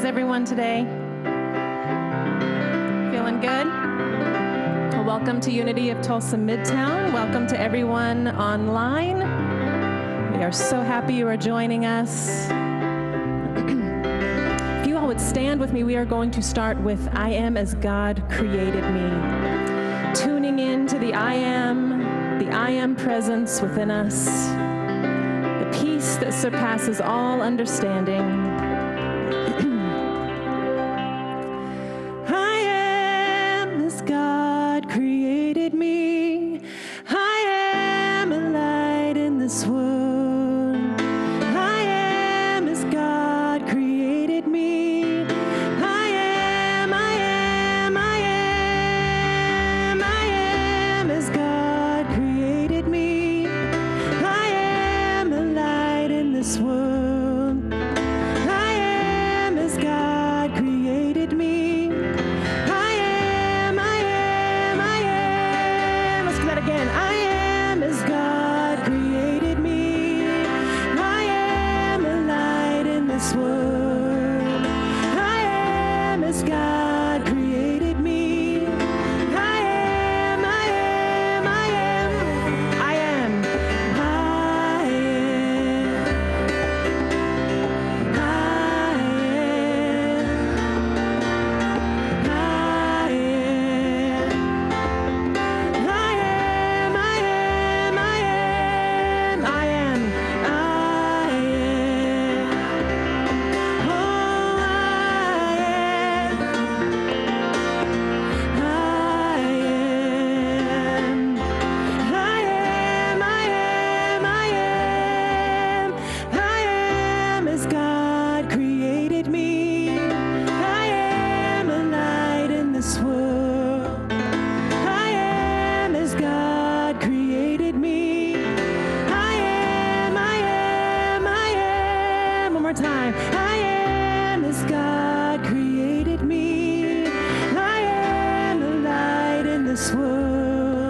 everyone today? Feeling good? Well, welcome to Unity of Tulsa-Midtown. Welcome to everyone online. We are so happy you are joining us. If you all would stand with me, we are going to start with I Am as God Created Me. Tuning in to the I Am presence within us, the peace that surpasses all understanding. God created me. I am a light in this world. I am as God created me. I am as God created me. I am a light in this world. I am as God created me.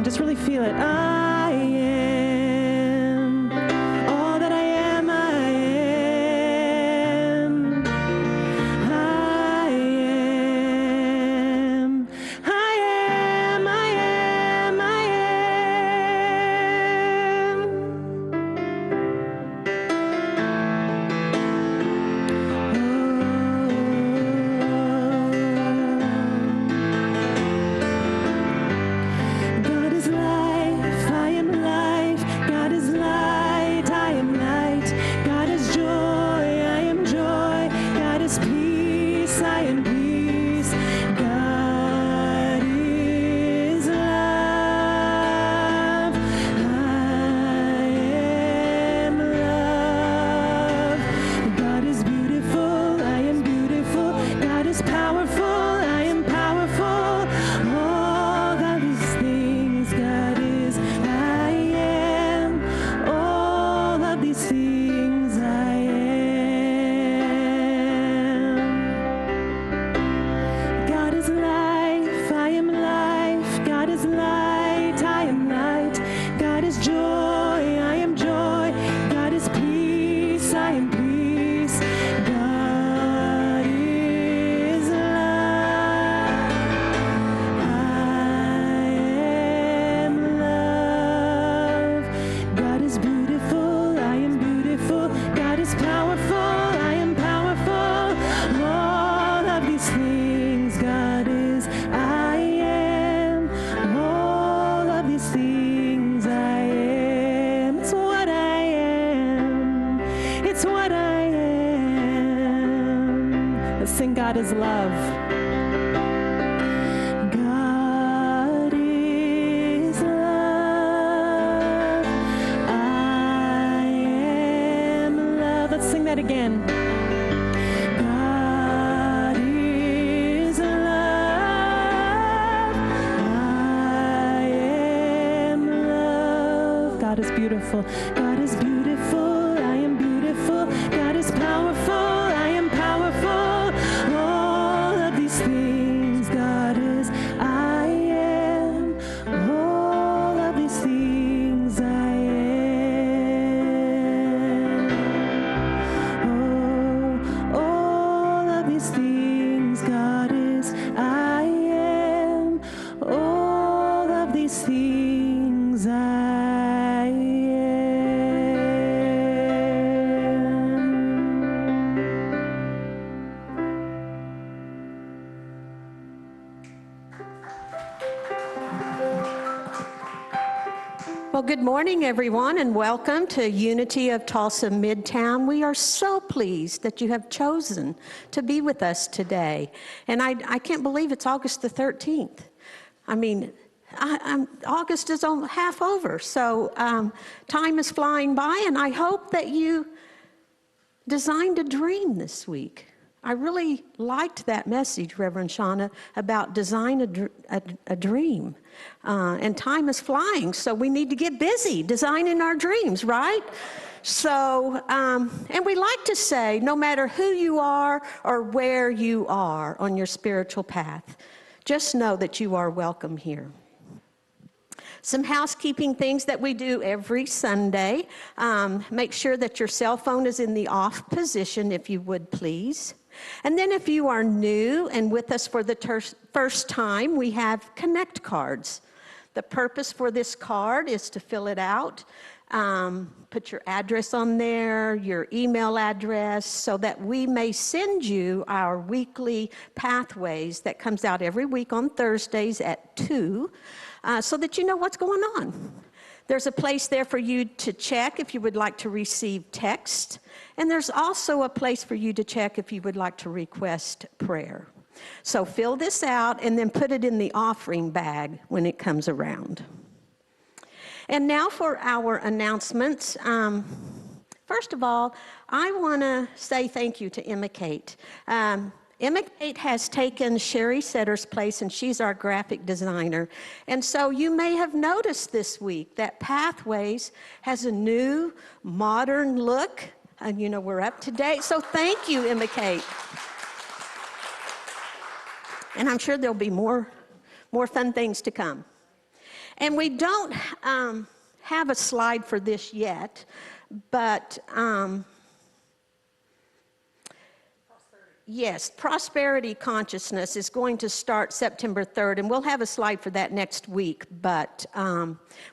Just really feel it. I am all that I am. I am. I am. I am. I am. I God is love. God is love. I am love. Let's sing that again. God is love. I beautiful. God is beautiful, I am beautiful. God is powerful, I am powerful. All of these things, God is, I am. All of these things, I am. Oh, all of these things, God is, I am. All of these things, I am. Well, good morning, everyone, and welcome to Unity of Tulsa-Midtown. We are so pleased that you have chosen to be with us today. And I can't believe it's August the 13th. I mean, August is half over, so time is flying by, and I hope that you designed a dream this week. I really liked that message, Rev Shanna, about design a dream. And time is flying, so we need to get busy designing our dreams, right? So, and we like to say, no matter who you are or where you are on your spiritual path, just know that you are welcome here. Some housekeeping things that we do every Sunday. Make sure that your cell phone is in the off position, if you would please. And then if you are new and with us for the first time, we have Connect cards. The purpose for this card is to fill it out, put your address on there, your email address, so that we may send you our weekly pathways that comes out every week on Thursdays at 2, so that you know what's going on. There's a place there for you to check if you would like to receive text, and there's also a place for you to check if you would like to request prayer. So fill this out and then put it in the offering bag when it comes around. And now for our announcements. First of all, I want to say thank you to 𝗧𝘂𝗍𝗃. 𝗧𝘂𝗍𝗃 has taken Sherry Setter's place, and she's our graphic designer. And so you may have noticed this week that Pathways has a new, modern look. And you know, we're up to date. So thank you, 𝗧𝘂𝗍𝗃. And I'm sure there'll be more fun things to come. And we don't have a slide for this yet, but yes, Prosperity Consciousness is going to start September 3rd, and we'll have a slide for that next week, but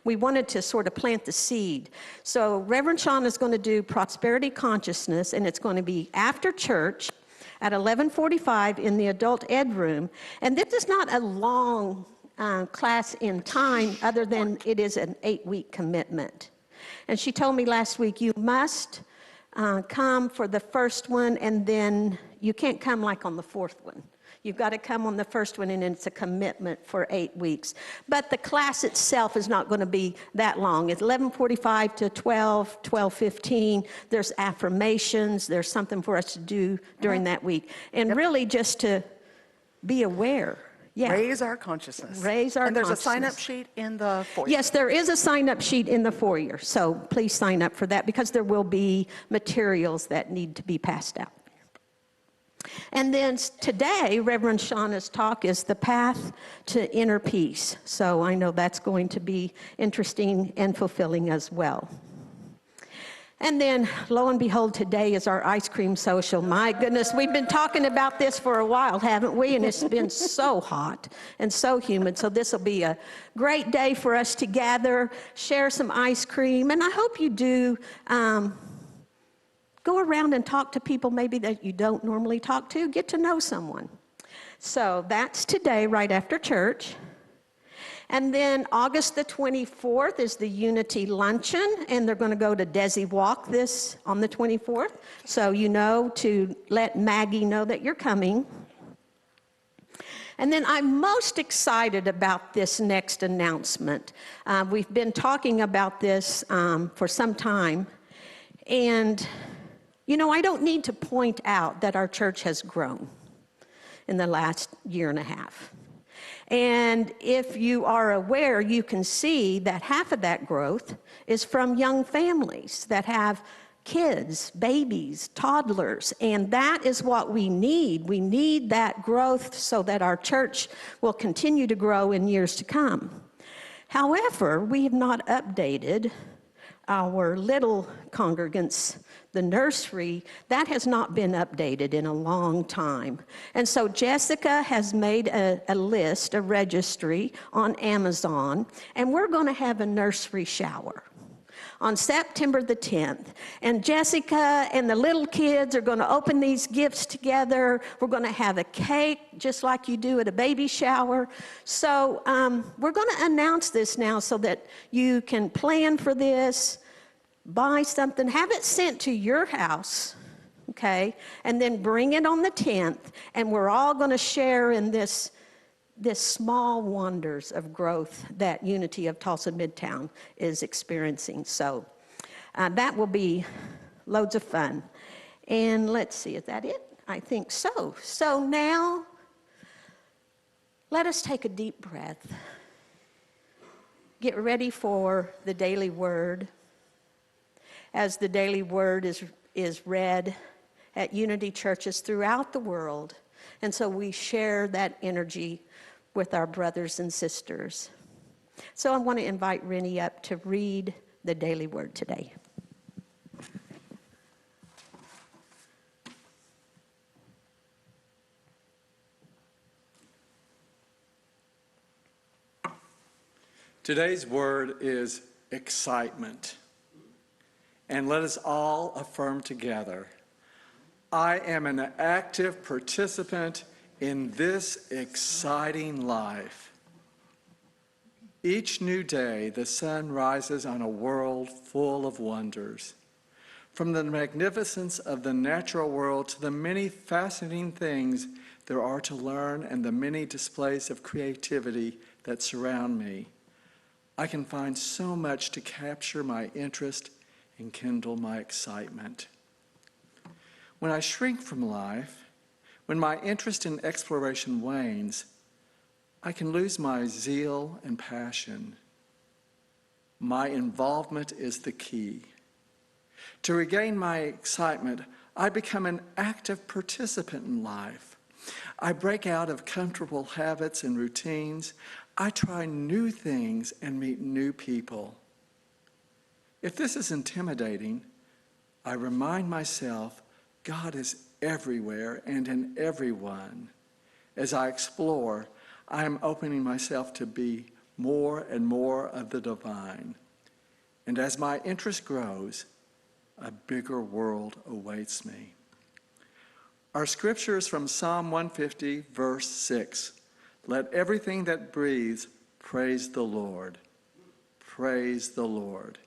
we wanted to sort of plant the seed. So Rev Shanna is going to do Prosperity Consciousness, and it's going to be after church at 11:45 in the adult ed room. And this is not a long class in time, other than it is an 8-week commitment. And she told me last week, you must come for the first one, and then you can't come like on the fourth one. You've got to come on the first one, and it's a commitment for 8 weeks. But the class itself is not going to be that long. It's 11:45 to 12, 12:15. There's affirmations. There's something for us to do during that week. And really just to be aware. Yeah. Raise our consciousness. Raise our consciousness. And there's a sign-up sheet in the foyer. Yes, there is a sign-up sheet in the foyer. So please sign up for that, because there will be materials that need to be passed out. And then today, Rev Shanna's talk is The Path to Inner Peace. So I know that's going to be interesting and fulfilling as well. And then, lo and behold, today is our ice cream social. My goodness, we've been talking about this for a while, haven't we? And it's been so hot and so humid. So this will be a great day for us to gather, share some ice cream. And I hope you do go around and talk to people maybe that you don't normally talk to. Get to know someone. So that's today, right after church. And then August the 24th is the Unity Luncheon, and they're going to go to 𝗣𝘁𝗂𝗹 on the 24th. So you know to let Maggie know that you're coming. And then I'm most excited about this next announcement. We've been talking about this for some time. And, you know, I don't need to point out that our church has grown in the last year and a half. And if you are aware, you can see that half of that growth is from young families that have kids, babies, toddlers, and that is what we need. We need that growth so that our church will continue to grow in years to come. However, we have not updated our little congregants, the nursery. That has not been updated in a long time. And so Jessica has made a list, a registry on Amazon, and we're going to have a nursery shower on September the 10th. And Jessica and the little kids are going to open these gifts together. We're going to have a cake, just like you do at a baby shower. So we're going to announce this now so that you can plan for this, buy something, have it sent to your house, okay? And then bring it on the 10th, and we're all going to share in this small wonders of growth that Unity of Tulsa-Midtown is experiencing. So that will be loads of fun. And let's see, is that it? I think so. So now, let us take a deep breath. Get ready for the daily word. As the daily word is read at Unity churches throughout the world. And so we share that energy with our brothers and sisters. So I want to invite Renny up to read the daily word today. Today's word is excitement. And let us all affirm together, I am an active participant in this exciting life. Each new day, the sun rises on a world full of wonders. From the magnificence of the natural world to the many fascinating things there are to learn and the many displays of creativity that surround me, I can find so much to capture my interest and kindle my excitement. When I shrink from life, when my interest in exploration wanes, I can lose my zeal and passion. My involvement is the key. To regain my excitement, I become an active participant in life. I break out of comfortable habits and routines. I try new things and meet new people. If this is intimidating, I remind myself God is everywhere and in everyone. As I explore, I am opening myself to be more and more of the divine. And as my interest grows, a bigger world awaits me. Our scripture is from Psalm 150, verse 6. Let everything that breathes praise the Lord. Praise the Lord.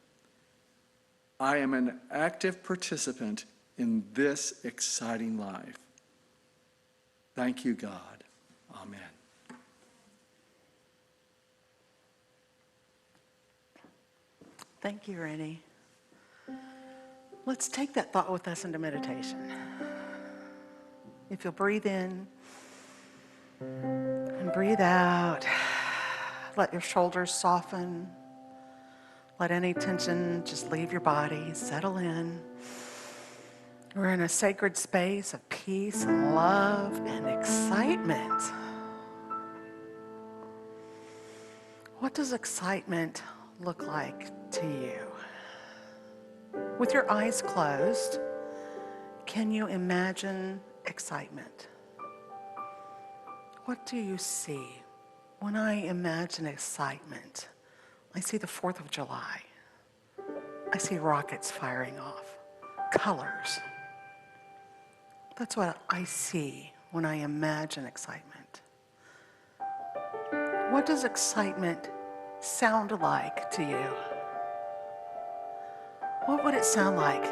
I am an active participant in this exciting life. Thank you, God. Amen. Thank you, Renny. Let's take that thought with us into meditation. If you'll breathe in and breathe out, let your shoulders soften. Let any tension just leave your body, settle in. We're in a sacred space of peace and love and excitement. What does excitement look like to you? With your eyes closed, can you imagine excitement? What do you see? When I imagine excitement, I see the 4th of July. I see rockets firing off, colors. That's what I see when I imagine excitement. What does excitement sound like to you? What would it sound like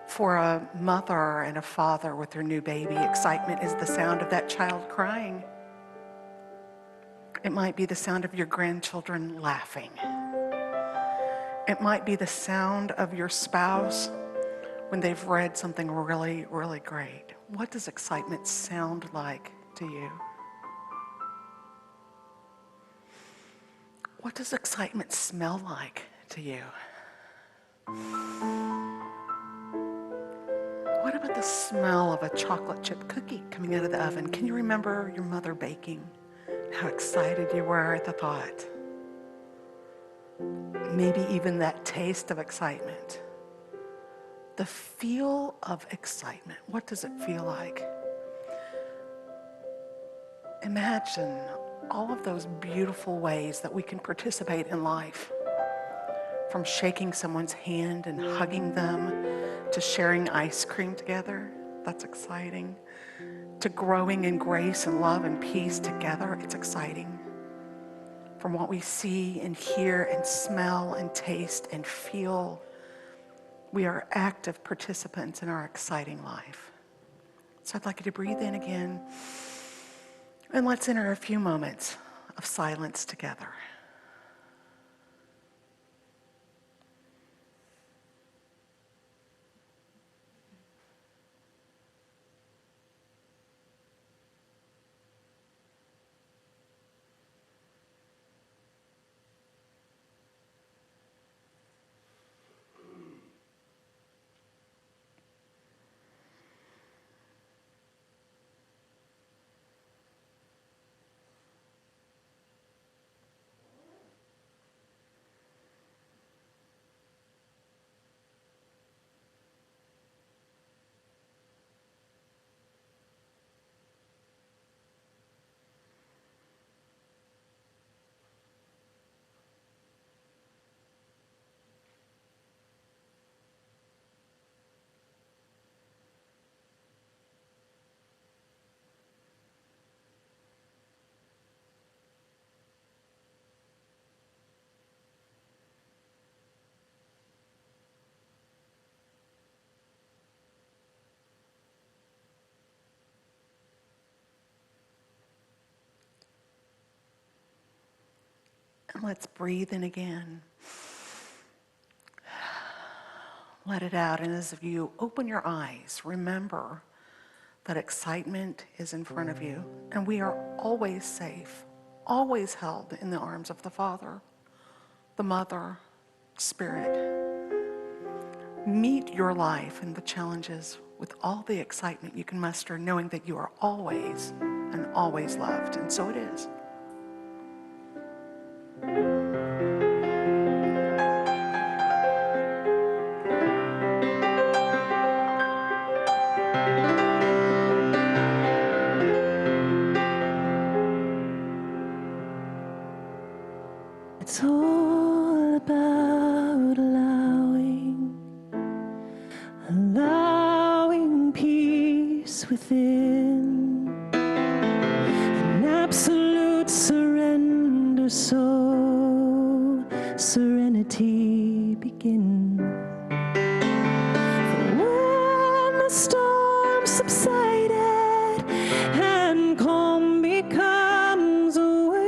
for a mother and a father with their new baby? Excitement is the sound of that child crying. It might be the sound of your grandchildren laughing. It might be the sound of your spouse when they've read something really, really great. What does excitement sound like to you? What does excitement smell like to you? What about the smell of a chocolate chip cookie coming out of the oven? Can you remember your mother baking? How excited you were at the thought? Maybe even that taste of excitement. The feel of excitement. What does it feel like? Imagine all of those beautiful ways that we can participate in life. From shaking someone's hand and hugging them, to sharing ice cream together, that's exciting. To growing in grace and love and peace together, it's exciting. From what we see and hear and smell and taste and feel, we are active participants in our exciting life. So I'd like you to breathe in again, and let's enter a few moments of silence together. And let's breathe in again. Let it out, and as you open your eyes, remember that excitement is in front of you, and we are always safe, always held in the arms of the Father, the Mother, Spirit. Meet your life and the challenges with all the excitement you can muster, knowing that you are always and always loved, and so it is. It's all about allowing peace within, an absolute surrender, so serenity begins. For when the storm subsided and calm becomes a way,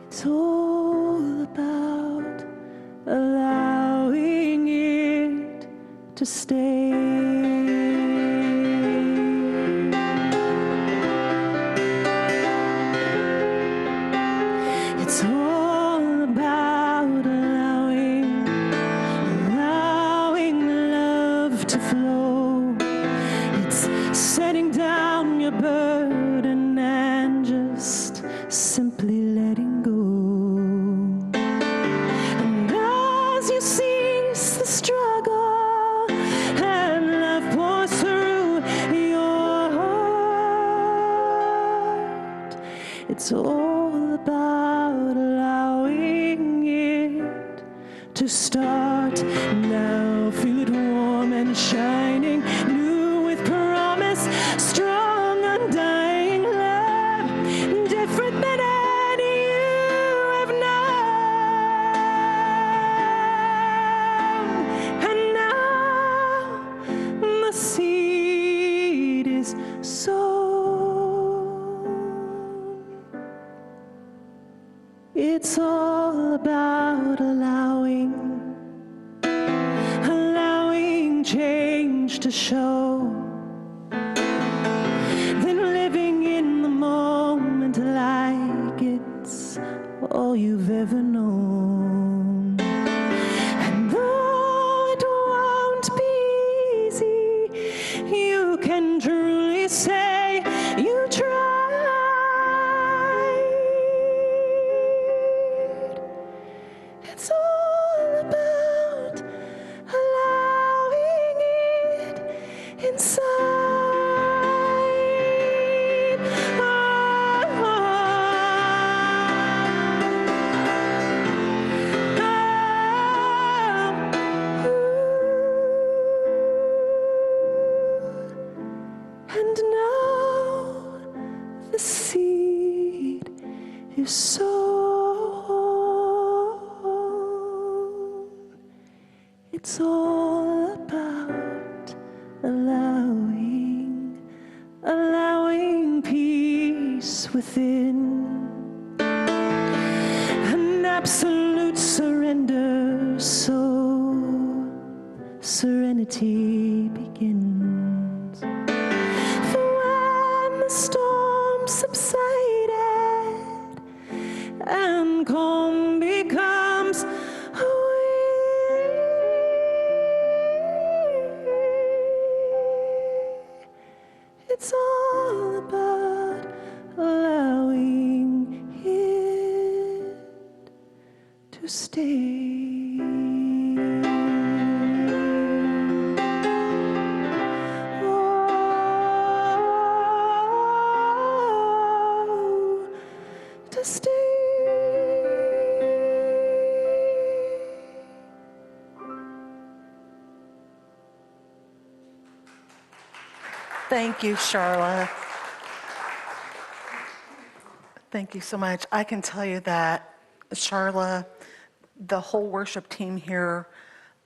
it's all about allowing it to stay. It's all about allowing love to flow. It's setting down your burden and just simply letting go. And as you cease the struggle and love pours through your heart, it's all about allowing it to start. Now feel it warm and shining, new with promise, strong, undying love, different than any you have known. And now the seed is sown. It's all about allowing change to show, then living in the moment like It's all about allowing peace within, an absolute surrender, so serenity begins. For when the storm subsided and calm becomes it's all about allowing it to stay. Oh, to stay. Thank you, Sharla. Thank you so much. I can tell you that, Sharla, the whole worship team here,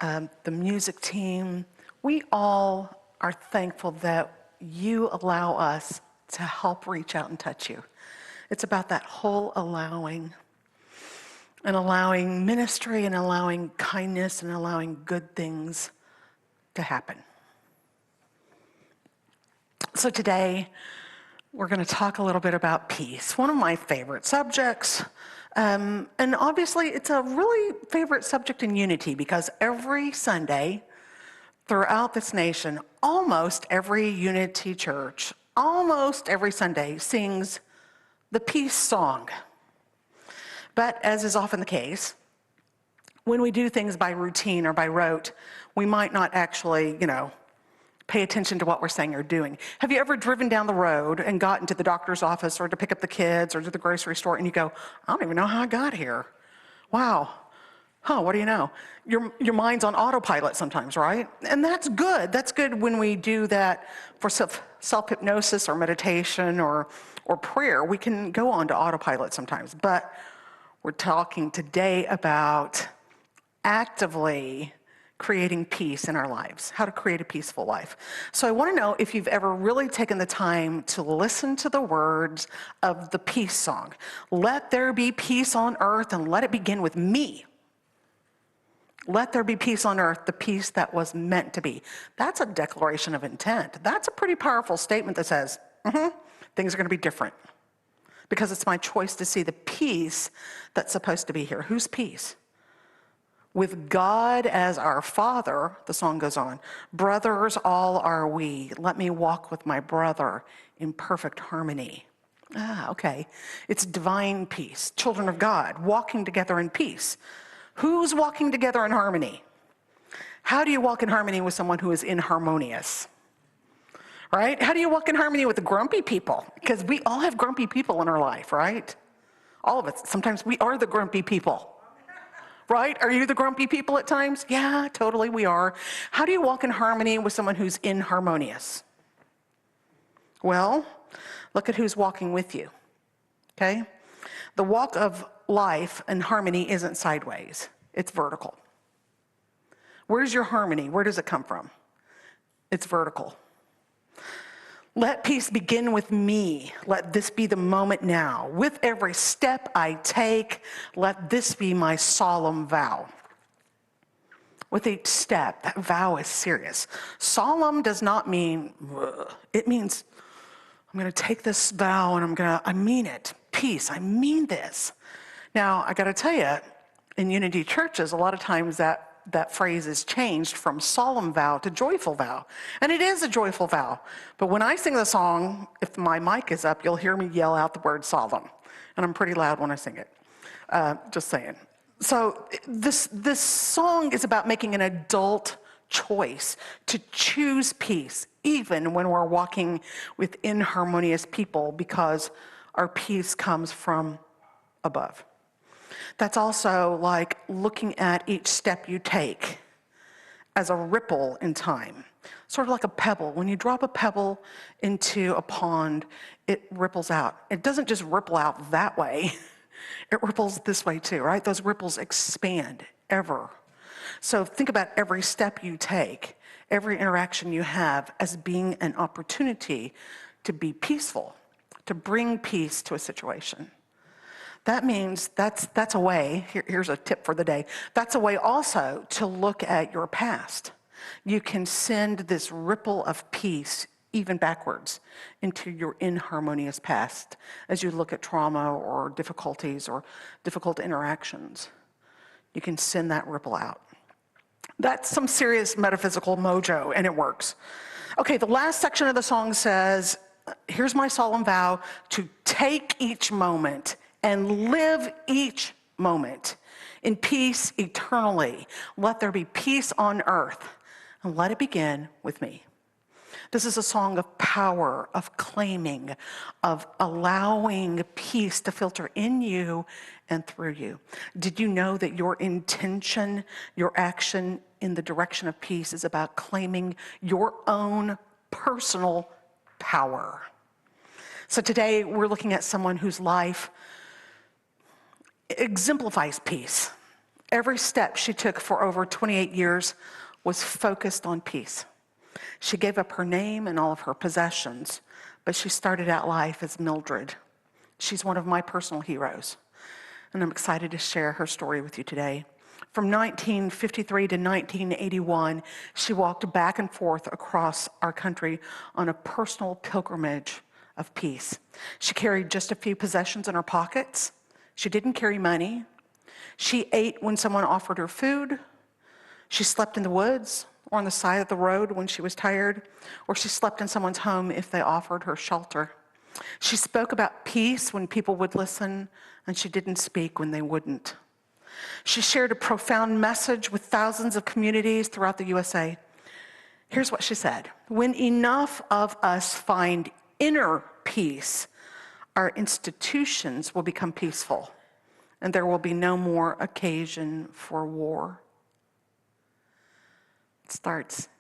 the music team, we all are thankful that you allow us to help reach out and touch you. It's about that whole allowing, and allowing ministry and allowing kindness and allowing good things to happen. So today, we're going to talk a little bit about peace, one of my favorite subjects. And obviously, it's a really favorite subject in Unity because every Sunday throughout this nation, almost every Unity church, almost every Sunday sings the peace song. But as is often the case, when we do things by routine or by rote, we might not actually, pay attention to what we're saying or doing. Have you ever driven down the road and gotten to the doctor's office or to pick up the kids or to the grocery store and you go, I don't even know how I got here. Wow. What do you know? Your mind's on autopilot sometimes, right? And that's good. That's good when we do that for self-hypnosis or meditation or prayer. We can go on to autopilot sometimes. But we're talking today about actively creating peace in our lives, how to create a peaceful life. So I want to know if you've ever really taken the time to listen to the words of the peace song. Let there be peace on earth and let it begin with me. Let there be peace on earth, the peace that was meant to be. That's a declaration of intent. That's a pretty powerful statement that says, things are going to be different because it's my choice to see the peace that's supposed to be here. Whose peace? With God as our Father, the song goes on, brothers all are we. Let me walk with my brother in perfect harmony. Okay. It's divine peace, children of God, walking together in peace. Who's walking together in harmony? How do you walk in harmony with someone who is inharmonious? Right? How do you walk in harmony with the grumpy people? Because we all have grumpy people in our life, right? All of us. Sometimes we are the grumpy people. Right? Are you the grumpy people at times? Yeah, totally, we are. How do you walk in harmony with someone who's inharmonious? Well, look at who's walking with you, okay? The walk of life and harmony isn't sideways, it's vertical. Where's your harmony? Where does it come from? It's vertical. Let peace begin with me. Let this be the moment now. With every step I take, let this be my solemn vow. With each step, that vow is serious. Solemn does not mean, it means I'm going to take this vow and I mean it. Peace, I mean this. Now, I got to tell you, in Unity churches, a lot of times that phrase is changed from solemn vow to joyful vow. And it is a joyful vow. But when I sing the song, if my mic is up, you'll hear me yell out the word solemn. And I'm pretty loud when I sing it. Just saying. So this song is about making an adult choice to choose peace, even when we're walking with inharmonious people, because our peace comes from above. That's also like looking at each step you take as a ripple in time, sort of like a pebble. When you drop a pebble into a pond, it ripples out. It doesn't just ripple out that way. It ripples this way too, right? Those ripples expand ever. So think about every step you take, every interaction you have as being an opportunity to be peaceful, to bring peace to a situation. That means that's a way, here's a tip for the day, that's a way also to look at your past. You can send this ripple of peace even backwards into your inharmonious past as you look at trauma or difficulties or difficult interactions. You can send that ripple out. That's some serious metaphysical mojo, and it works. Okay, the last section of the song says, here's my solemn vow to take each moment and live each moment in peace eternally. Let there be peace on earth, and let it begin with me. This is a song of power, of claiming, of allowing peace to filter in you and through you. Did you know that your intention, your action in the direction of peace is about claiming your own personal power? So today we're looking at someone whose life exemplifies peace. Every step she took for over 28 years was focused on peace. She gave up her name and all of her possessions, but she started out life as Mildred. She's one of my personal heroes, and I'm excited to share her story with you today. From 1953 to 1981, she walked back and forth across our country on a personal pilgrimage of peace. She carried just a few possessions in her pockets. She didn't carry money. She ate when someone offered her food. She slept in the woods or on the side of the road when she was tired, or she slept in someone's home if they offered her shelter. She spoke about peace when people would listen, and she didn't speak when they wouldn't. She shared a profound message with thousands of communities throughout the USA. Here's what she said: when enough of us find inner peace, our institutions will become peaceful, and there will be no more occasion for war. It starts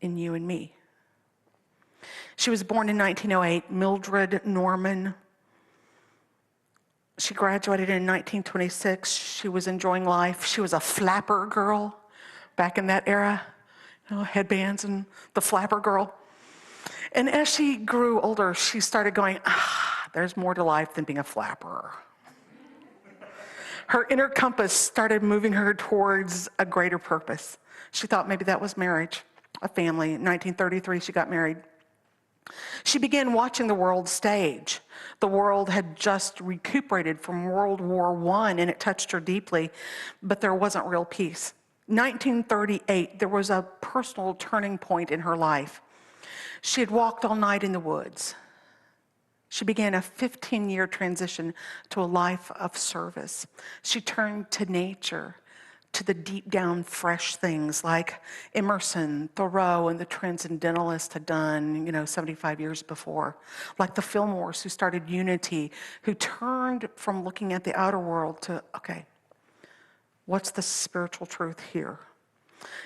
in you and me. She was born in 1908, Mildred Norman. She graduated in 1926. She was enjoying life. She was a flapper girl back in that era, headbands and the flapper girl. And as she grew older, she started going, there's more to life than being a flapper. Her inner compass started moving her towards a greater purpose. She thought maybe that was marriage, a family. In 1933, she got married. She began watching the world stage. The world had just recuperated from World War I, and it touched her deeply, but there wasn't real peace. 1938, there was a personal turning point in her life. She had walked all night in the woods. She began a 15-year transition to a life of service. She turned to nature, to the deep down fresh things like Emerson, Thoreau, and the Transcendentalists had done, 75 years before. Like the Fillmores, who started Unity, who turned from looking at the outer world to, okay, what's the spiritual truth here?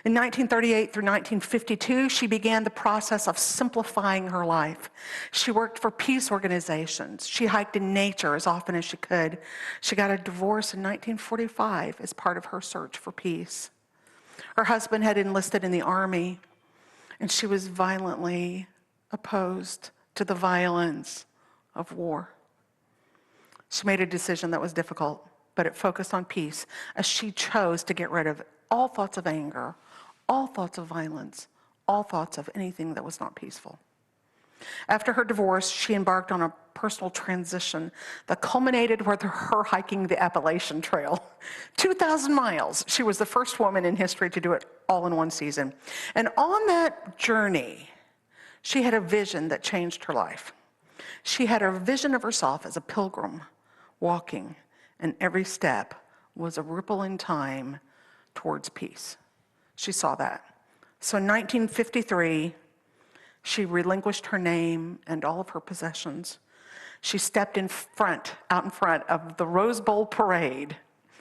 In 1938 through 1952, she began the process of simplifying her life. She worked for peace organizations. She hiked in nature as often as she could. She got a divorce in 1945 as part of her search for peace. Her husband had enlisted in the Army, and she was violently opposed to the violence of war. She made a decision that was difficult, but it focused on peace as she chose to get rid of all thoughts of anger, all thoughts of violence, all thoughts of anything that was not peaceful. After her divorce, she embarked on a personal transition that culminated with her hiking the Appalachian Trail. 2,000 miles. She was the first woman in history to do it all in one season. And on that journey, she had a vision that changed her life. She had a vision of herself as a pilgrim walking, and every step was a ripple in time towards peace. She saw that. So in 1953, she relinquished her name and all of her possessions. She stepped out in front of the Rose Bowl parade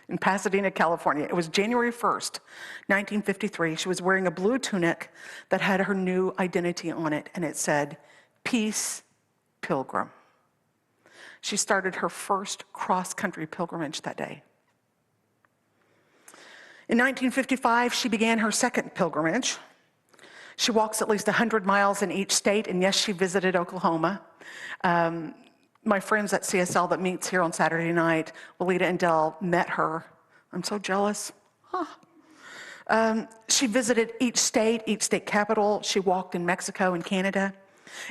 in Pasadena, California. It was January 1st, 1953. She was wearing a blue tunic that had her new identity on it, and it said, Peace Pilgrim. She started her first cross-country pilgrimage that day. In 1955, she began her second pilgrimage. She walks at least 100 miles in each state, and yes, she visited Oklahoma. My friends at CSL that meets here on Saturday night, Walita and Dell, met her. I'm so jealous. She visited each state capital. She walked in Mexico and Canada.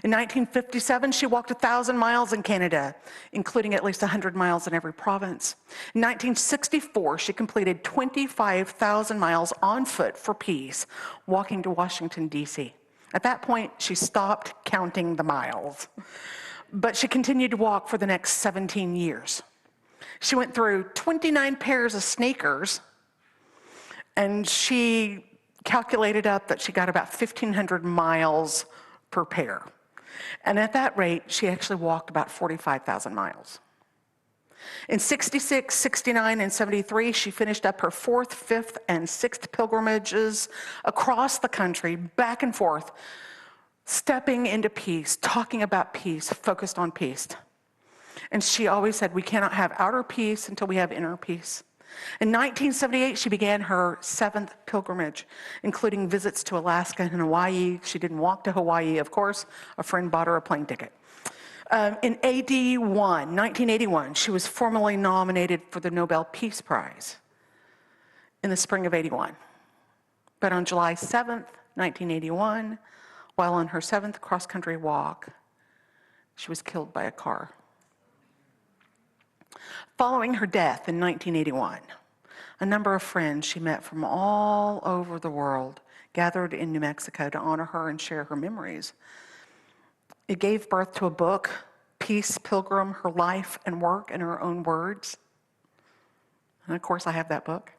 In 1957, she walked 1,000 miles in Canada, including at least 100 miles in every province. In 1964, she completed 25,000 miles on foot for peace, walking to Washington, D.C. At that point, she stopped counting the miles, but she continued to walk for the next 17 years. She went through 29 pairs of sneakers, and she calculated up that she got about 1,500 miles per pair. And at that rate, she actually walked about 45,000 miles. In 66, 69, and 73, she finished up her 4th, 5th, and 6th pilgrimages across the country, back and forth, stepping into peace, talking about peace, focused on peace. And she always said, we cannot have outer peace until we have inner peace. In 1978, she began her 7th pilgrimage, including visits to Alaska and Hawaii. She didn't walk to Hawaii, of course. A friend bought her a plane ticket. In 1981, she was formally nominated for the Nobel Peace Prize in the spring of '81. But on July 7th, 1981, while on her 7th cross-country walk, she was killed by a car. Following her death in 1981, a number of friends she met from all over the world gathered in New Mexico to honor her and share her memories. It gave birth to a book, Peace Pilgrim, Her Life and Work in Her Own Words. And of course, I have that book.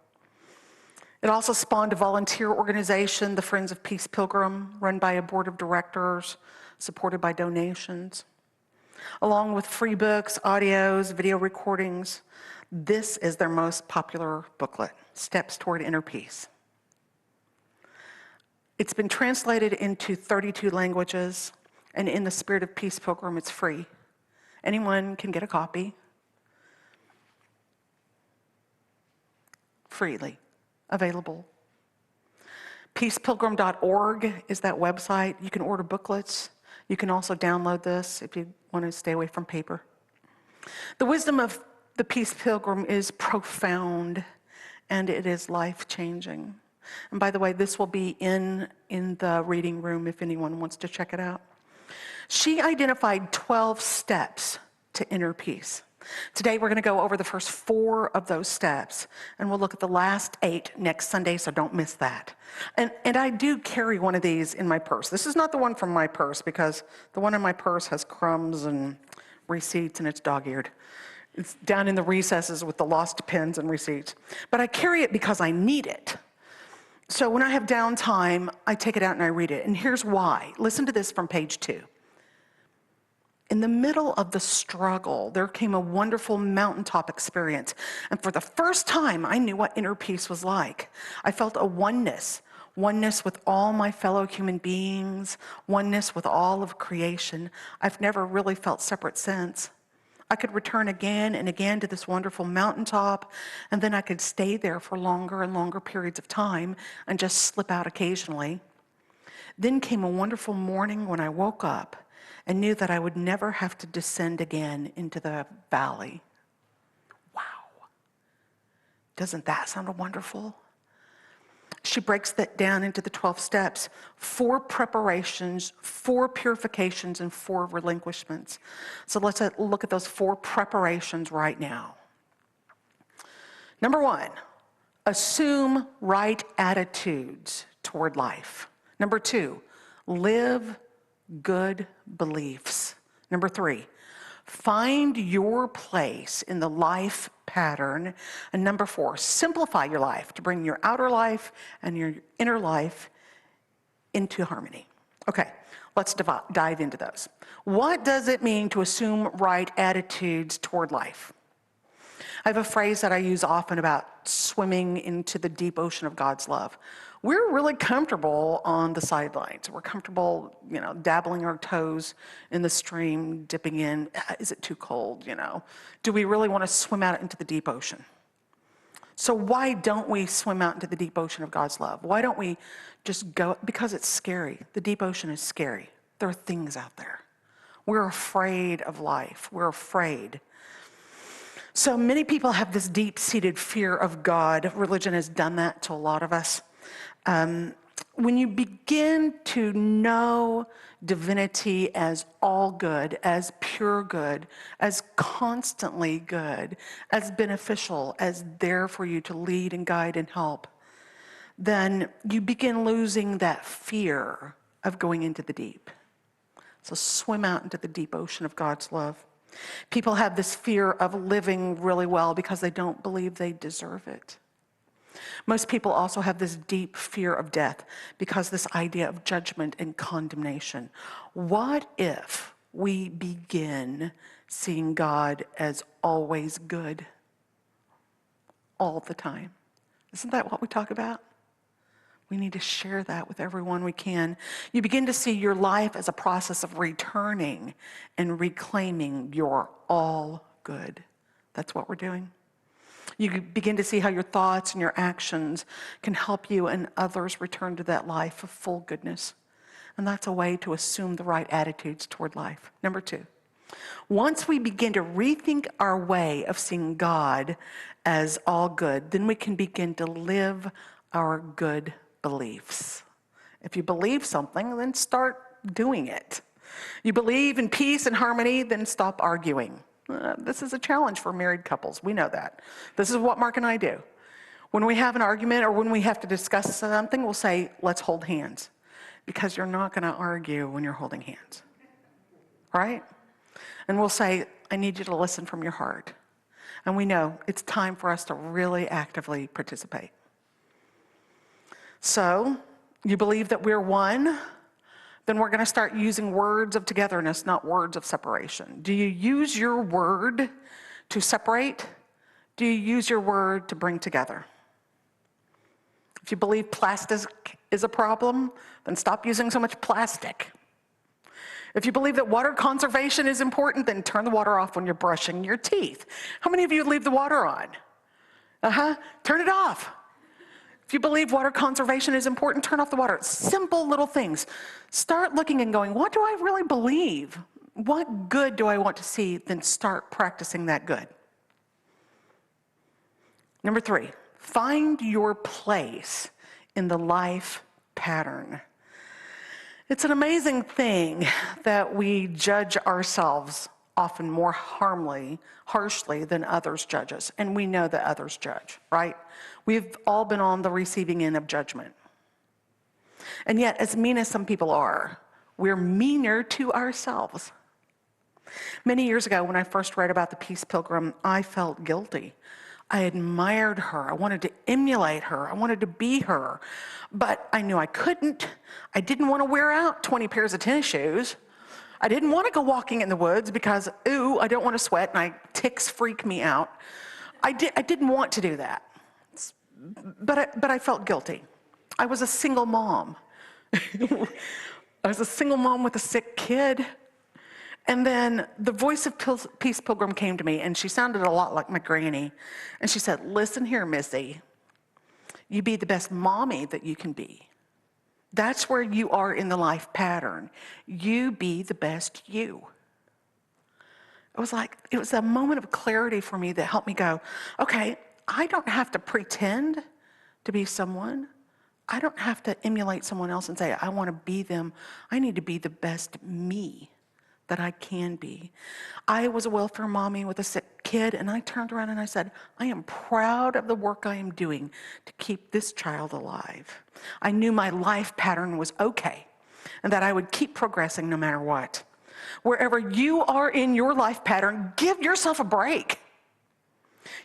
It also spawned a volunteer organization, the Friends of Peace Pilgrim, run by a board of directors, supported by donations. Along with free books, audios, video recordings, this is their most popular booklet, Steps Toward Inner Peace. It's been translated into 32 languages, and in the spirit of Peace Pilgrim, it's free. Anyone can get a copy. Freely available. 𝗏𝑒cepilgrim.org is that website. You can order booklets. You can also download this if you want to stay away from paper. The wisdom of the Peace Pilgrim is profound, and it is life-changing. And by the way, this will be in the reading room if anyone wants to check it out. She identified 12 steps to inner peace. Today, we're going to go over the first 4 of those steps, and we'll look at the last 8 next Sunday, so don't miss that. And I do carry one of these in my purse. This is not the one from my purse, because the one in my purse has crumbs and receipts, and it's dog-eared. It's down in the recesses with the lost pens and receipts. But I carry it because I need it. So when I have downtime, I take it out and I read it. And here's why. Listen to this from page 2. In the middle of the struggle, there came a wonderful mountaintop experience. And for the first time, I knew what inner peace was like. I felt a oneness with all my fellow human beings, oneness with all of creation. I've never really felt separate since. I could return again and again to this wonderful mountaintop, and then I could stay there for longer and longer periods of time and just slip out occasionally. Then came a wonderful morning when I woke up and knew that I would never have to descend again into the valley. Wow. Doesn't that sound wonderful? She breaks that down into the 12 steps, 4 preparations, 4 purifications, and 4 relinquishments. So let's look at those 4 preparations right now. Number 1, assume right attitudes toward life. Number 2, live good beliefs. Number 3, find your place in the life pattern. And number 4, simplify your life to bring your outer life and your inner life into harmony. Okay, let's dive into those. What does it mean to assume right attitudes toward life? I have a phrase that I use often about swimming into the deep ocean of God's love. We're really comfortable on the sidelines. We're comfortable, dabbling our toes in the stream, dipping in. Is it too cold, Do we really want to swim out into the deep ocean? So why don't we swim out into the deep ocean of God's love? Why don't we just go? Because it's scary. The deep ocean is scary. There are things out there. We're afraid of life. We're afraid. So many people have this deep-seated fear of God. Religion has done that to a lot of us. When you begin to know divinity as all good, as pure good, as constantly good, as beneficial, as there for you to lead and guide and help, then you begin losing that fear of going into the deep. So swim out into the deep ocean of God's love. People have this fear of living really well because they don't believe they deserve it. Most people also have this deep fear of death because this idea of judgment and condemnation. What if we begin seeing God as always good all the time? Isn't that what we talk about? We need to share that with everyone we can. You begin to see your life as a process of returning and reclaiming your all good. That's what we're doing. You begin to see how your thoughts and your actions can help you and others return to that life of full goodness. And that's a way to assume the right attitudes toward life. Number 2, once we begin to rethink our way of seeing God as all good, then we can begin to live our good beliefs. If you believe something, then start doing it. You believe in peace and harmony, then stop arguing. This is a challenge for married couples. We know that. This is what Mark and I do. When we have an argument or when we have to discuss something, we'll say, let's hold hands. Because you're not going to argue when you're holding hands. Right? And we'll say, I need you to listen from your heart. And we know it's time for us to really actively participate. So, you believe that we're one? Then we're going to start using words of togetherness, not words of separation. Do you use your word to separate? Do you use your word to bring together? If you believe plastic is a problem, then stop using so much plastic. If you believe that water conservation is important, then turn the water off when you're brushing your teeth. How many of you leave the water on? Turn it off. If you believe water conservation is important, turn off the water. Simple little things. Start looking and going, what do I really believe? What good do I want to see? Then start practicing that good. Number 3, find your place in the life pattern. It's an amazing thing that we judge ourselves often more harshly than others judge us. And we know that others judge, right? We've all been on the receiving end of judgment. And yet, as mean as some people are, we're meaner to ourselves. Many years ago, when I first read about the Peace Pilgrim, I felt guilty. I admired her. I wanted to emulate her. I wanted to be her. But I knew I couldn't. I didn't want to wear out 20 pairs of tennis shoes. I didn't want to go walking in the woods because, ooh, I don't want to sweat and ticks freak me out. I didn't want to do that. But I felt guilty. I was a single mom. I was a single mom with a sick kid. And then the voice of Peace Pilgrim came to me, and she sounded a lot like my granny. And she said, listen here, Missy. You be the best mommy that you can be. That's where you are in the life pattern. You be the best you. It was a moment of clarity for me that helped me go, okay, I don't have to pretend to be someone. I don't have to emulate someone else and say, I want to be them. I need to be the best me that I can be. I was a welfare mommy with a sick kid, and I turned around and I said, I am proud of the work I am doing to keep this child alive. I knew my life pattern was okay, and that I would keep progressing no matter what. Wherever you are in your life pattern, give yourself a break.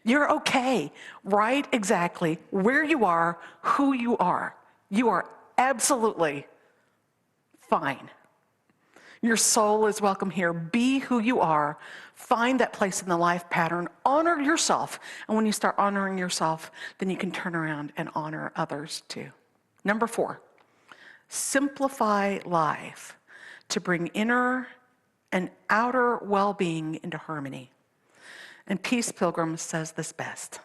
You're okay, right exactly where you are, who you are. You are absolutely fine. Your soul is welcome here. Be who you are. Find that place in the life pattern. Honor yourself. And when you start honoring yourself, then you can turn around and honor others too. Number 4, simplify life to bring inner and outer well-being into harmony. And Peace Pilgrim says this best.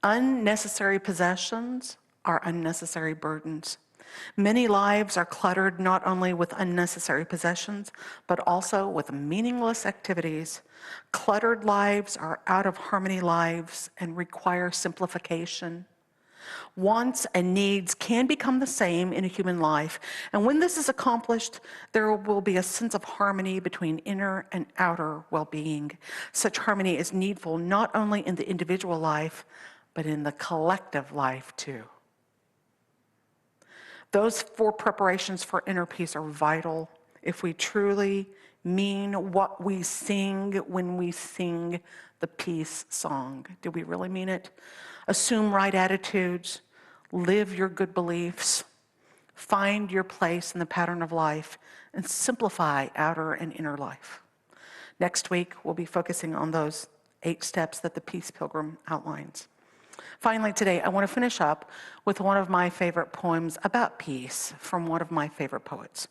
Unnecessary possessions are unnecessary burdens. Many lives are cluttered not only with unnecessary possessions, but also with meaningless activities. Cluttered lives are out of harmony lives and require simplification. Wants and needs can become the same in a human life, and when this is accomplished, there will be a sense of harmony between inner and outer well-being. Such harmony is needful not only in the individual life, but in the collective life too. Those 4 preparations for inner peace are vital if we truly mean what we sing when we sing the peace song. Do we really mean it? Assume right attitudes, live your good beliefs, find your place in the pattern of life, and simplify outer and inner life. Next week, we'll be focusing on those 8 steps that the Peace Pilgrim outlines. Finally, today, I want to finish up with one of my favorite poems about peace from one of my favorite poets.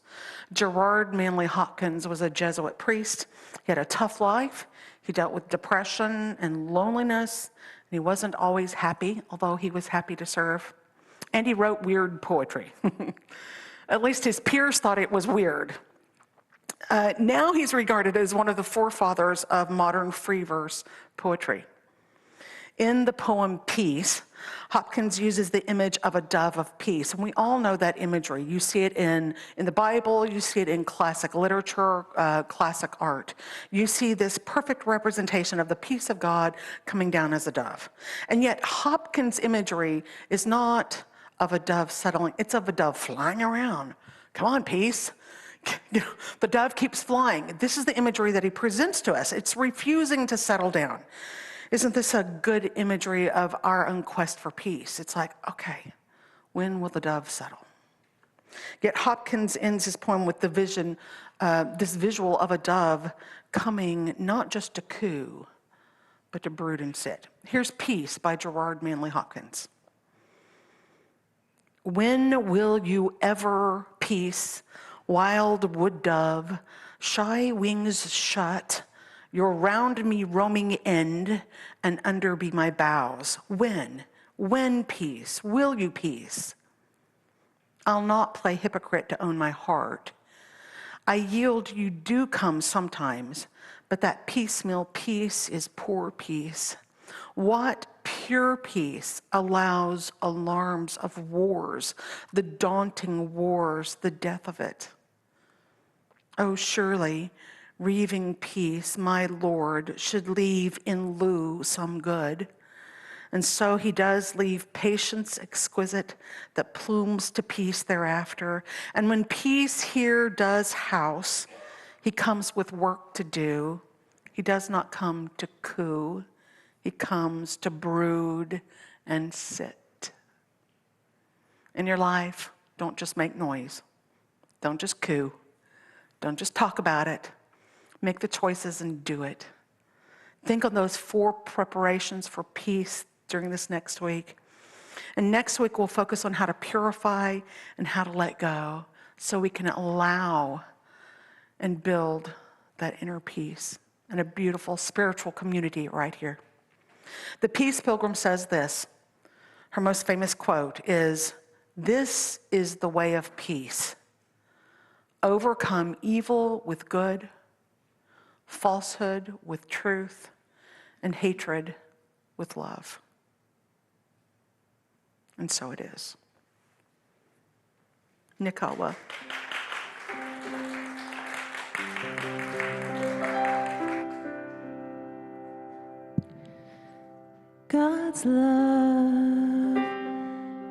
Gerard Manley Hopkins was a Jesuit priest. He had a tough life. He dealt with depression and loneliness, and he wasn't always happy, although he was happy to serve. And he wrote weird poetry. At least his peers thought it was weird. Now he's regarded as one of the forefathers of modern free verse poetry. In the poem Peace, Hopkins uses the image of a dove of peace. And we all know that imagery. You see it in the Bible, you see it in classic literature, classic art. You see this perfect representation of the peace of God coming down as a dove. And yet Hopkins' imagery is not of a dove settling, it's of a dove flying around. Come on, peace. The dove keeps flying. This is the imagery that he presents to us. It's refusing to settle down. Isn't this a good imagery of our own quest for peace? It's like, okay, when will the dove settle? Yet Hopkins ends his poem with the vision, this visual of a dove coming not just to coo, but to brood and sit. Here's Peace by Gerard Manley Hopkins. When will you ever, peace, wild wood dove, shy wings shut, your round me roaming end, and under be my boughs? When peace, will you peace? I'll not play hypocrite to own my heart. I yield you do come sometimes, but that piecemeal peace is poor peace. What pure peace allows alarms of wars, the daunting wars, the death of it? Oh, surely, reaving peace, my Lord, should leave in lieu some good. And so he does leave patience exquisite that plumes to peace thereafter. And when peace here does house, he comes with work to do. He does not come to coo. He comes to brood and sit. In your life, don't just make noise. Don't just coo. Don't just talk about it. Make the choices and do it. Think on those 4 preparations for peace during this next week. And next week, we'll focus on how to purify and how to let go so we can allow and build that inner peace and a beautiful spiritual community right here. The Peace Pilgrim says this. Her most famous quote is, "This is the way of peace. Overcome evil with good, falsehood with truth, and hatred with love." And so it is. 𝗨𝗃𝗶𝗁. God's love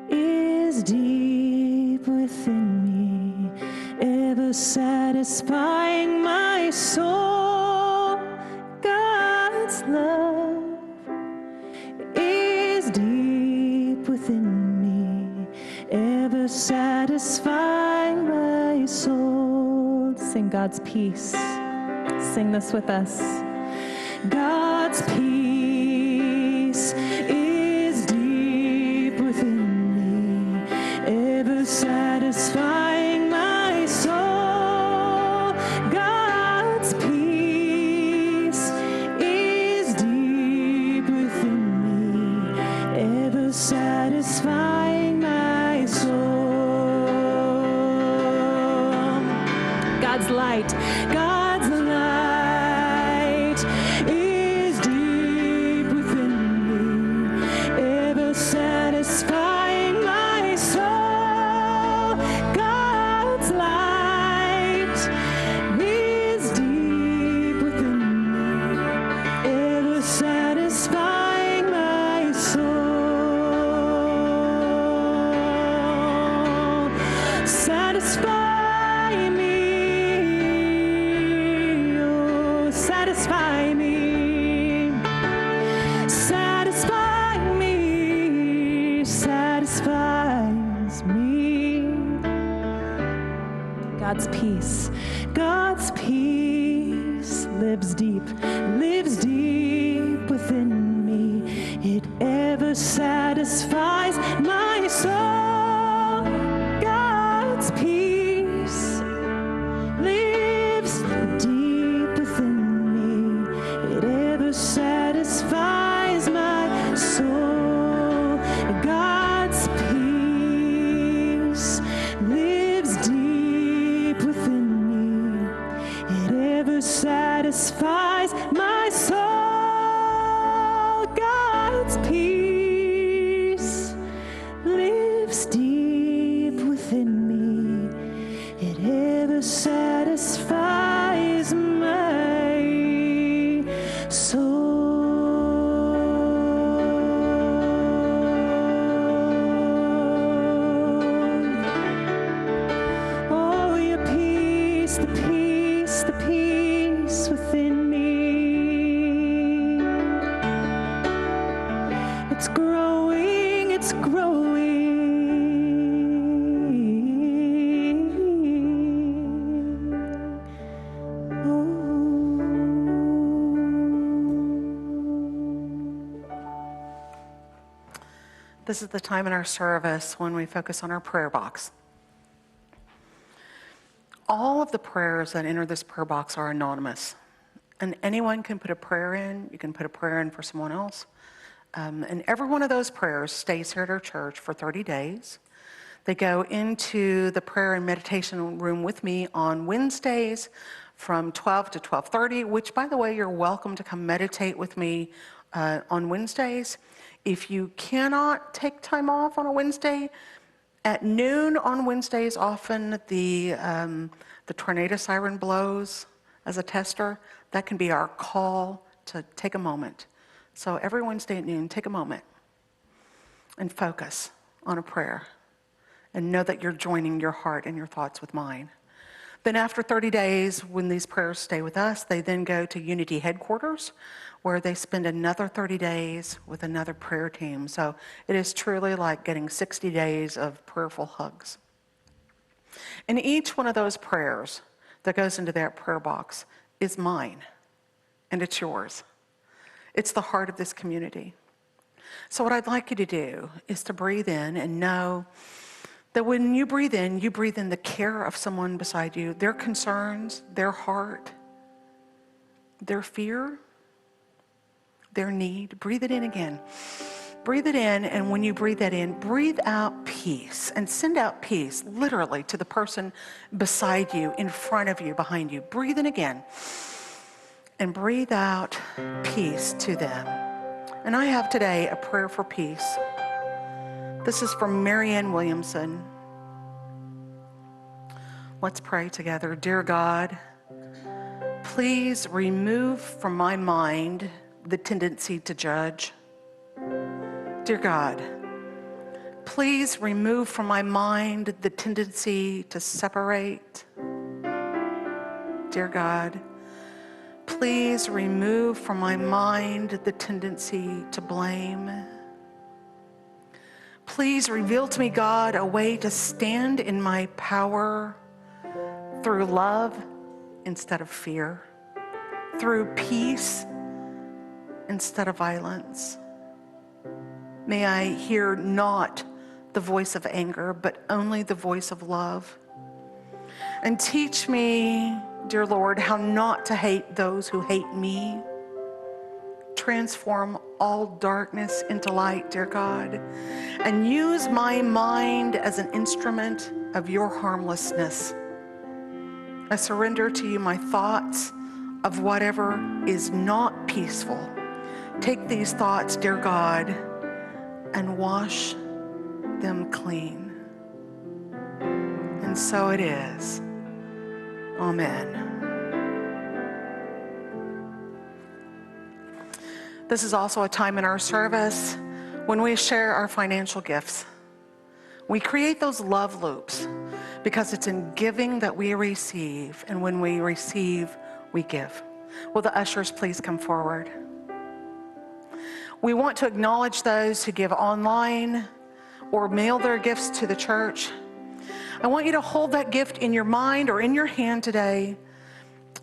is deep within me, ever satisfying my soul. God's love is deep within me, ever satisfying my soul. Sing God's peace. Sing this with us. God's peace is deep within me, ever satisfying my soul. God's peace is deep within me, God's light. God's light is deep within me, ever satisfying my soul. God's light is deep within me, ever satisfying my soul. Satisfy me, oh, satisfy me. Satisfy me, satisfies me. God's peace lives deep within me. It ever satisfies my soul. God's peace lives deep within me. It ever satisfies my soul. God's peace lives deep within me. It ever satisfies my soul. God's peace lives deep within me. It ever satisfies my soul. Oh, your peace, the peace, the peace within me. It's growing, it's growing. This is the time in our service when we focus on our prayer box. All of the prayers that enter this prayer box are anonymous. And anyone can put a prayer in. You can put a prayer in for someone else. And every one of those prayers stays here at our church for 30 days. They go into the prayer and meditation room with me on Wednesdays from 12 to 12:30, which, by the way, you're welcome to come meditate with me on Wednesdays. If you cannot take time off on a Wednesday, at noon on Wednesdays, often the tornado siren blows as a tester. That can be our call to take a moment. So every Wednesday at noon, take a moment and focus on a prayer and know that you're joining your heart and your thoughts with mine. Then after 30 days, when these prayers stay with us, they then go to Unity headquarters, where they spend another 30 days with another prayer team. So it is truly like getting 60 days of prayerful hugs. And each one of those prayers that goes into that prayer box is mine, and it's yours. It's the heart of this community. So what I'd like you to do is to breathe in and know that when you breathe in the care of someone beside you, their concerns, their heart, their fear, their need. Breathe it in again. Breathe it in, and when you breathe that in, breathe out peace, and send out peace, literally, to the person beside you, in front of you, behind you. Breathe in again, and breathe out peace to them. And I have today a prayer for peace. This is from Marianne Williamson. Let's pray together. Dear God, please remove from my mind the tendency to judge. Dear God, please remove from my mind the tendency to separate. Dear God, please remove from my mind the tendency to blame. Please reveal to me, God, a way to stand in my power through love instead of fear, through peace instead of violence. May I hear not the voice of anger, but only the voice of love. And teach me, dear Lord, how not to hate those who hate me. Transform all darkness into light, dear God, and use my mind as an instrument of your harmlessness. I surrender to you my thoughts of whatever is not peaceful. Take these thoughts, dear God, and wash them clean. And so it is. Amen. This is also a time in our service when we share our financial gifts. We create those love loops because it's in giving that we receive, and when we receive, we give. Will the ushers please come forward? We want to acknowledge those who give online or mail their gifts to the church. I want you to hold that gift in your mind or in your hand today,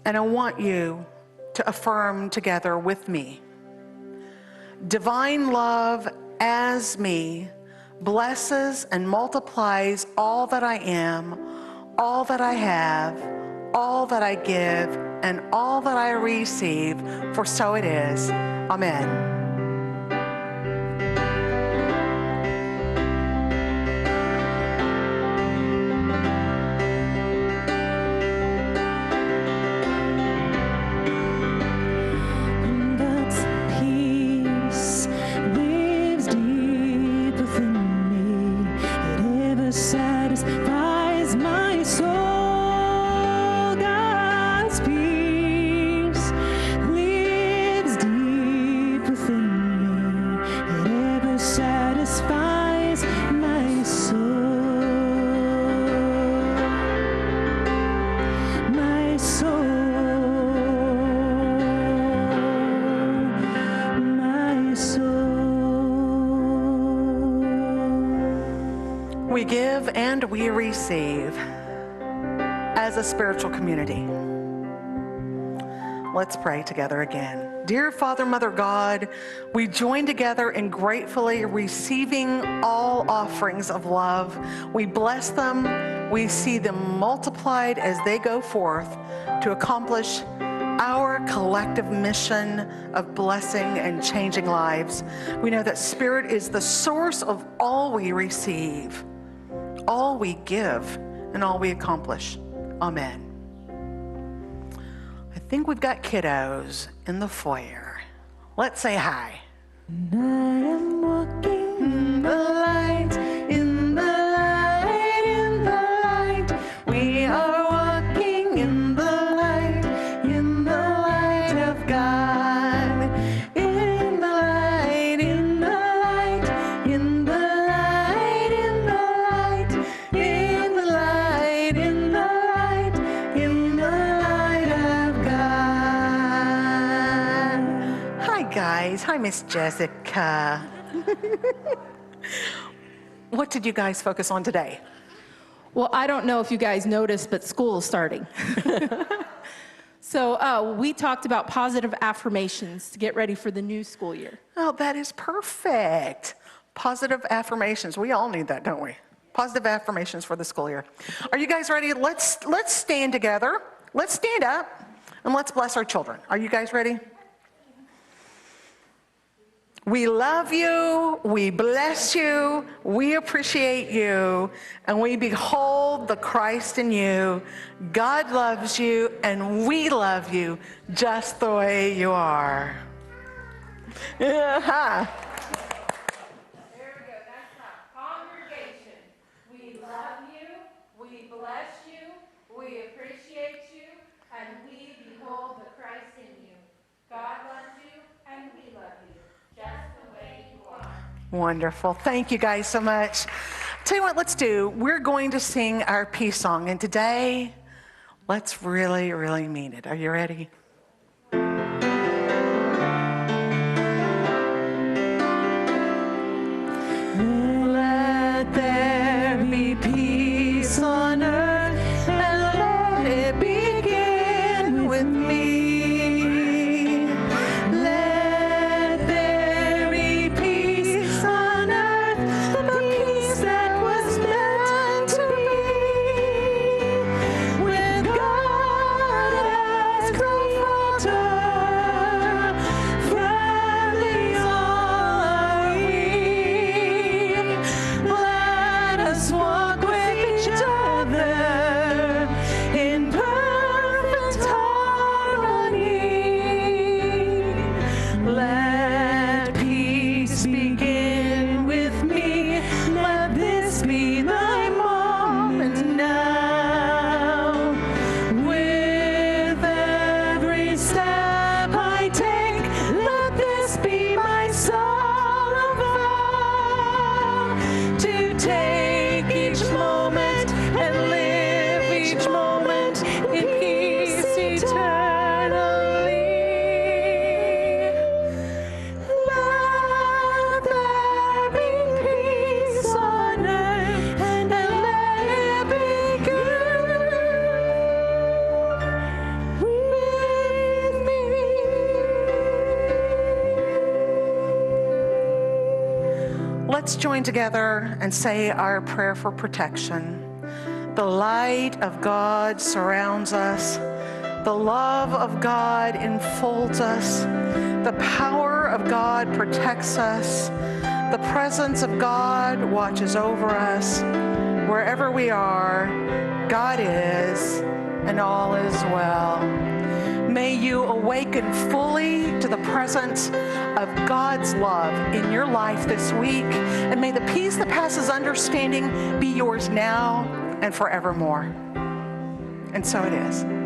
and I want you to affirm together with me. Divine love as me blesses and multiplies all that I am, all that I have, all that I give, and all that I receive, for so it is. Amen. Satisfies my soul. God's peace lives deep within me. It ever satisfies my soul. My soul. My soul. We give and we receive as a spiritual community. Let's pray together again. Dear Father, Mother God, we join together in gratefully receiving all offerings of love. We bless them. We see them multiplied as they go forth to accomplish our collective mission of blessing and changing lives. We know that Spirit is the source of all we receive, all we give, and all we accomplish. Amen. I think we've got kiddos in the foyer. Let's say hi. I am walking in the light, in the light, in the light. We are walking in the light of God. In the light, in the light, in the light, in the light, in the light, in the light, in the light of God. Hi, guys. Hi, Miss Jessica. What did you guys focus on today? Well, I don't know if you guys noticed, but school is starting. So we talked about positive affirmations to get ready for the new school year. Oh, that is perfect. Positive affirmations. We all need that, don't we? Positive affirmations for the school year. Are you guys ready? Let's stand together. Let's stand up and let's bless our children. Are you guys ready? We love you, we bless you, we appreciate you, and we behold the Christ in you. God loves you, and we love you just the way you are. Yeah. There we go, that's our congregation. We love you, we bless you, we appreciate you, and we behold the Christ in you. God loves you, and we love you. Just the way you are. Wonderful. Thank you guys so much. Tell you what, let's do. We're going to sing our peace song, and today, let's really, really mean it. Are you ready? Let there be peace on earth, and let it begin with me. Let there be peace on earth, the peace that was meant to be. With God as creator, let's join together and say our prayer for protection. The light of God surrounds us. The love of God enfolds us. The power of God protects us. The presence of God watches over us. Wherever we are, God is, and all is well. May you awaken fully to the presence of God's love in your life this week, and may the peace that passes understanding be yours now and forevermore. And so it is.